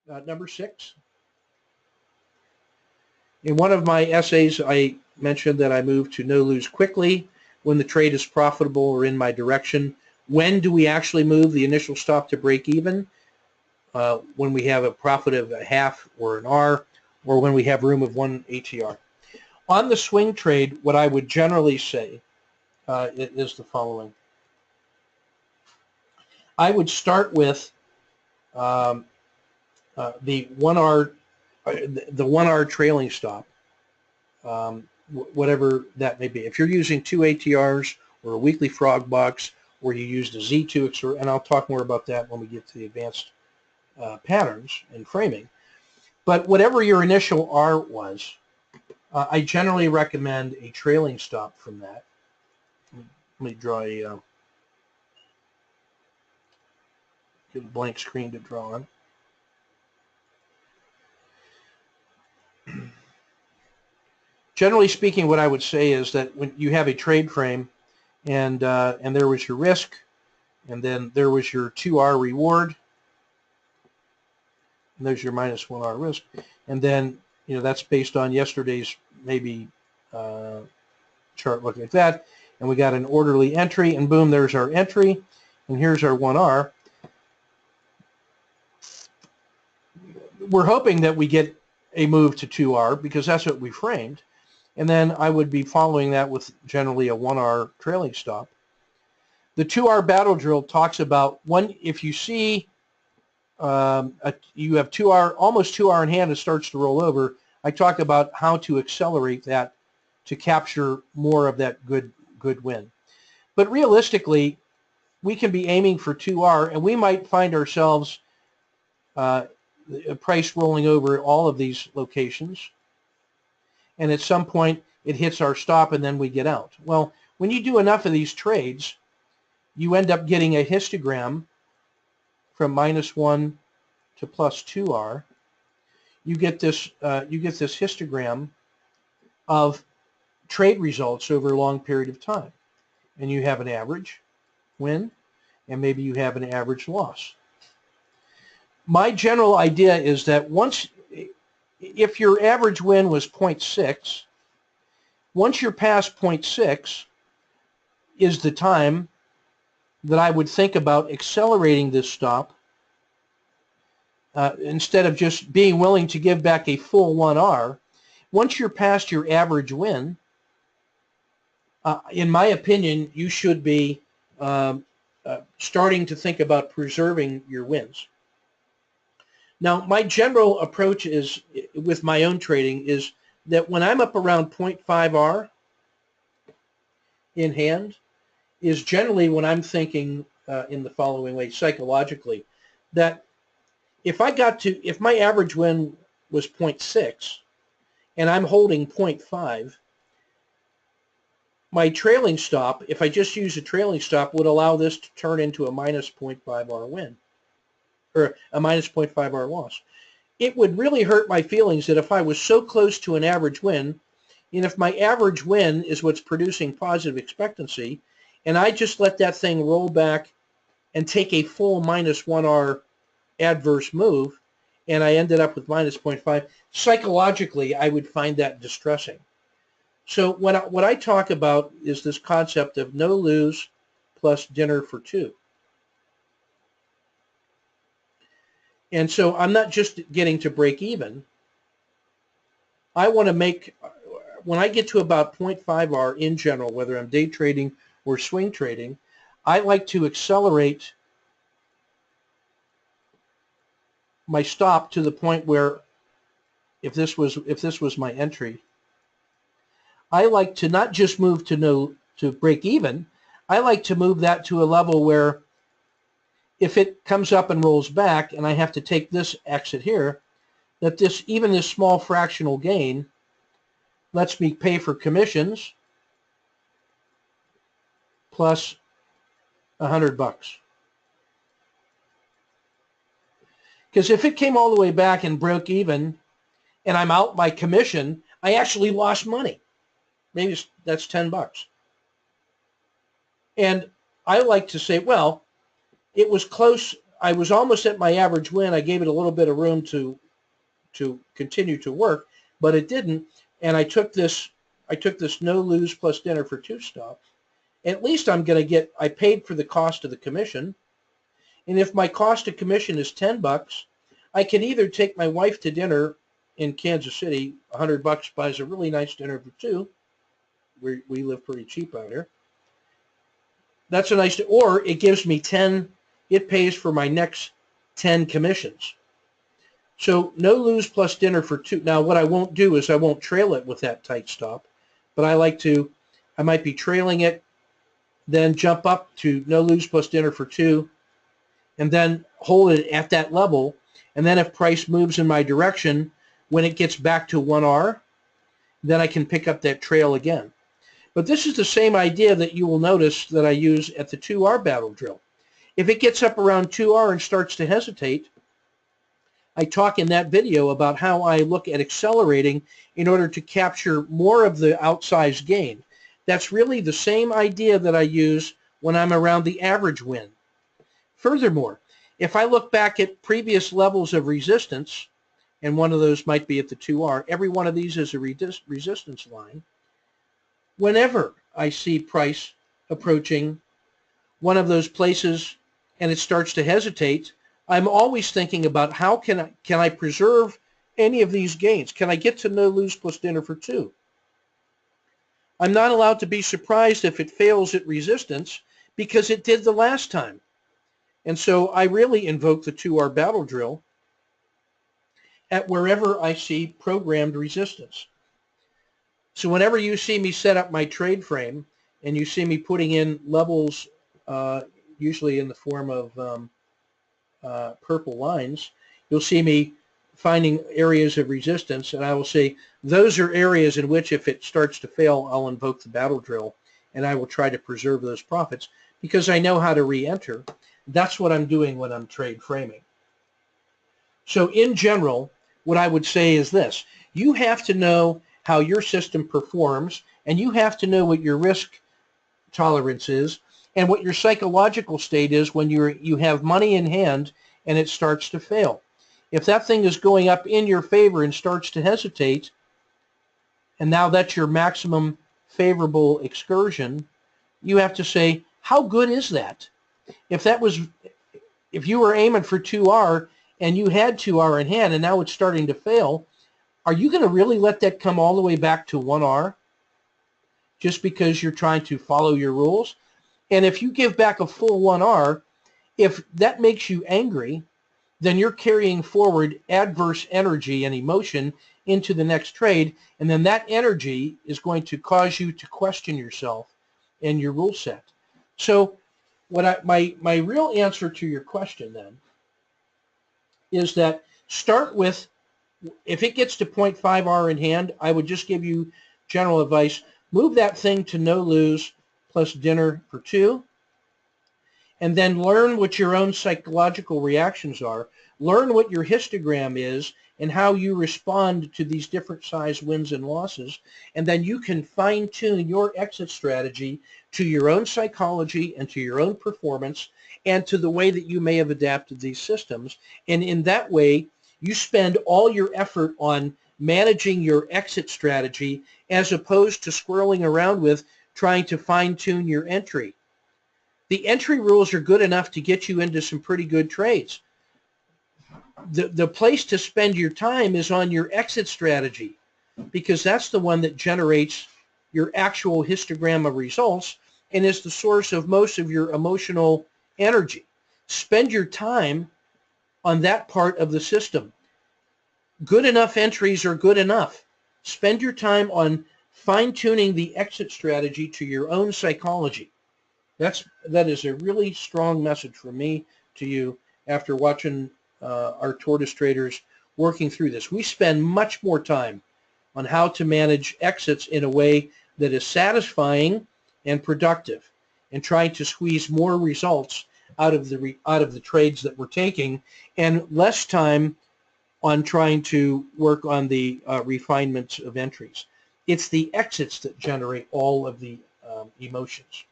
Number 6. In one of my essays, I mentioned that I move to no lose quickly when the trade is profitable or in my direction. When do we actually move the initial stop to break even? When we have a profit of a half or an R, or when we have room of 1 ATR. On the swing trade, what I would generally say is the following. I would start with the 1R trailing stop, whatever that may be. If you're using 2 ATRs or a weekly frog box, or you used a Z2, and I'll talk more about that when we get to the advanced patterns and framing. But whatever your initial R was, I generally recommend a trailing stop from that. Let me draw a blank screen to draw on. Generally speaking, what I would say is that when you have a trade frame and there was your risk, and then there was your 2R reward, and there's your minus 1R risk, and then that's based on yesterday's maybe chart looking at that, and we got an orderly entry, and boom, there's our entry, and here's our 1R. We're hoping that we get a move to 2R because that's what we framed, and then I would be following that with generally a 1R trailing stop. The 2R battle drill talks about if you see you have 2R, almost 2R in hand, it starts to roll over. I talk about how to accelerate that to capture more of that good win. But realistically, we can be aiming for 2R, and we might find ourselves a price rolling over all of these locations, and at some point it hits our stop and then we get out. Well, when you do enough of these trades, you end up getting a histogram from -1 to +2R. You get this histogram of trade results over a long period of time, and you have an average win, and maybe you have an average loss. My general idea is that if your average win was 0.6, once you're past 0.6 is the time that I would think about accelerating this stop instead of just being willing to give back a full 1R. Once you're past your average win, in my opinion, you should be starting to think about preserving your wins. Now, my general approach is, with my own trading, is that when I'm up around 0.5R in hand, is generally when I'm thinking in the following way, psychologically, that if my average win was 0.6 and I'm holding 0.5, my trailing stop, if I just use a trailing stop, would allow this to turn into a -0.5R win, or a -0.5R loss. It would really hurt my feelings that if I was so close to an average win, and if my average win is what's producing positive expectancy, and I just let that thing roll back and take a full -1R adverse move, and I ended up with -0.5, psychologically I would find that distressing. So what I talk about is this concept of no lose plus dinner for 2. And so I'm not just getting to break even. I want to make, when I get to about 0.5R in general, whether I'm day trading or swing trading, I like to accelerate my stop to the point where if this was my entry, I like to not just move to break even. I like to move that to a level where if it comes up and rolls back and I have to take this exit here, that even this small fractional gain lets me pay for commissions plus $100. Because if it came all the way back and broke even and I'm out my commission, I actually lost money. Maybe that's $10. And I like to say, well, it was close I was almost at my average win. I gave it a little bit of room to continue to work, but it didn't. And I took this no lose plus dinner for 2 stop. At least I'm going to get, I paid for the cost of the commission. And if my cost of commission is $10, I can either take my wife to dinner in Kansas City, $100 buys a really nice dinner for 2. We live pretty cheap out here. That's a nice, or it gives me 10, it pays for my next 10 commissions. So no lose plus dinner for 2. Now what I won't do is I won't trail it with that tight stop, but I might be trailing it, then jump up to no lose plus dinner for 2, and then hold it at that level. And then if price moves in my direction, when it gets back to 1R, then I can pick up that trail again. But this is the same idea that you will notice that I use at the 2R battle drill. If it gets up around 2R and starts to hesitate, I talk in that video about how I look at accelerating in order to capture more of the outsized gain. That's really the same idea that I use when I'm around the average win. Furthermore, if I look back at previous levels of resistance, and one of those might be at the 2R, every one of these is a resistance line. Whenever I see price approaching one of those places and it starts to hesitate, I'm always thinking about how can I preserve any of these gains? Can I get to no lose plus dinner for 2? I'm not allowed to be surprised if it fails at resistance because it did the last time. And so I really invoke the 2R battle drill at wherever I see programmed resistance. So whenever you see me set up my trade frame and you see me putting in levels, usually in the form of purple lines, you'll see me finding areas of resistance, and I will say those are areas in which if it starts to fail, I'll invoke the battle drill and I will try to preserve those profits because I know how to re-enter. That's what I'm doing when I'm trade framing. So in general, what I would say is this: you have to know how your system performs, and you have to know what your risk tolerance is and what your psychological state is when you have money in hand and it starts to fail. If that thing is going up in your favor and starts to hesitate, and now that's your maximum favorable excursion, you have to say, how good is that? If you were aiming for 2R and you had 2R in hand and now it's starting to fail, are you going to really let that come all the way back to 1R just because you're trying to follow your rules? And if you give back a full 1R, if that makes you angry, then you're carrying forward adverse energy and emotion into the next trade, and then that energy is going to cause you to question yourself and your rule set. So my real answer to your question then is that start with, if it gets to 0.5R in hand, I would just give you general advice. Move that thing to no lose plus dinner for 2, and then learn what your own psychological reactions are. Learn what your histogram is and how you respond to these different size wins and losses, and then you can fine-tune your exit strategy to your own psychology and to your own performance and to the way that you may have adapted these systems. And in that way, you spend all your effort on managing your exit strategy as opposed to squirreling around with trying to fine-tune your entry. The entry rules are good enough to get you into some pretty good trades. The place to spend your time is on your exit strategy, because that's the one that generates your actual histogram of results and is the source of most of your emotional energy. Spend your time on that part of the system. Good enough entries are good enough. Spend your time on fine-tuning the exit strategy to your own psychology. That is a really strong message from me to you after watching our tortoise traders working through this. We spend much more time on how to manage exits in a way that is satisfying and productive, and trying to squeeze more results out of the trades that we're taking, and less time on trying to work on the refinements of entries. It's the exits that generate all of the emotions.